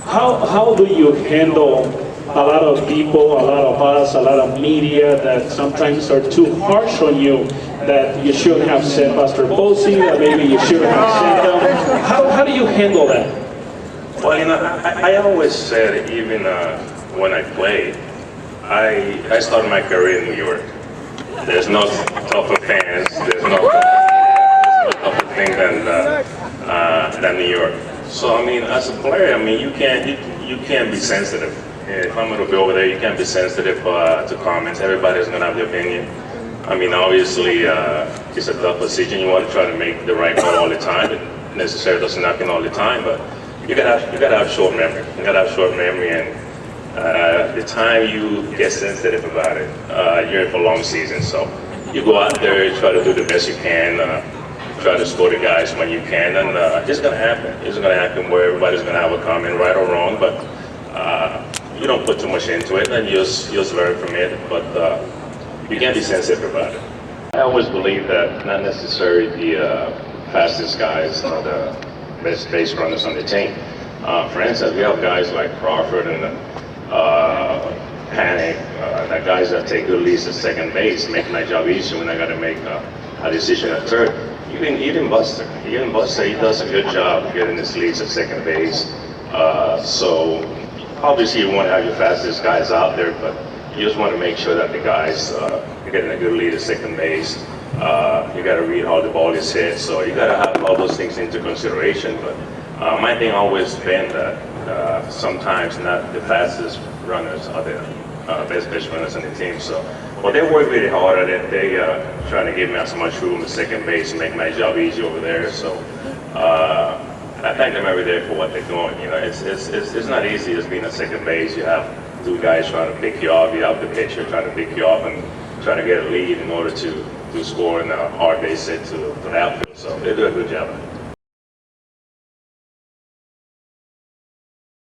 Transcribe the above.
How do you handle a lot of people, a lot of us, a lot of media that sometimes are too harsh on you, that you shouldn't have said Buster Posey, that maybe you shouldn't have said them? How do you handle that? Well, I always said, even when I played, I started my career in New York. There's no tougher fans, there's no tougher thing than New York. So I mean, as a player, I mean, you can't be sensitive. If I'm going to be over there, you can't be sensitive to comments. Everybody's going to have their opinion. I mean, obviously, it's a tough position. You want to try to make the right call all the time. It necessarily doesn't happen all the time, but you gotta have short memory. You gotta have short memory, and the time you get sensitive about it, you're in for a long season. So you go out there, try to do the best you can, try to score the guys when you can, and it's gonna happen. It's gonna happen where everybody's gonna have a comment, right or wrong, but you don't put too much into it, and you just learn from it. But you can't be sensitive about it. I always believe that not necessarily the fastest guys are the best base runners on the team. For instance, we have guys like Crawford and Panic, the guys that take good leads at second base, make my job easier when I got to make a decision at third. Even Buster, he does a good job getting his leads at second base. So obviously you want to have your fastest guys out there, but you just want to make sure that the guys are getting a good lead at second base. You got to read how the ball is hit, so you got to have all those things into consideration. But my thing always been that sometimes not the fastest runners are the best runners on the team. So, well, they work really hard at it. They trying to give me as much room at second base and make my job easy over there. So I thank them every day for what they're doing. You know, it's not easy just being at second base. You have two guys trying to pick you off. You have the pitcher trying to pick you off and trying to get a lead in order to score in a hard base hit to the outfield. So they do a good job.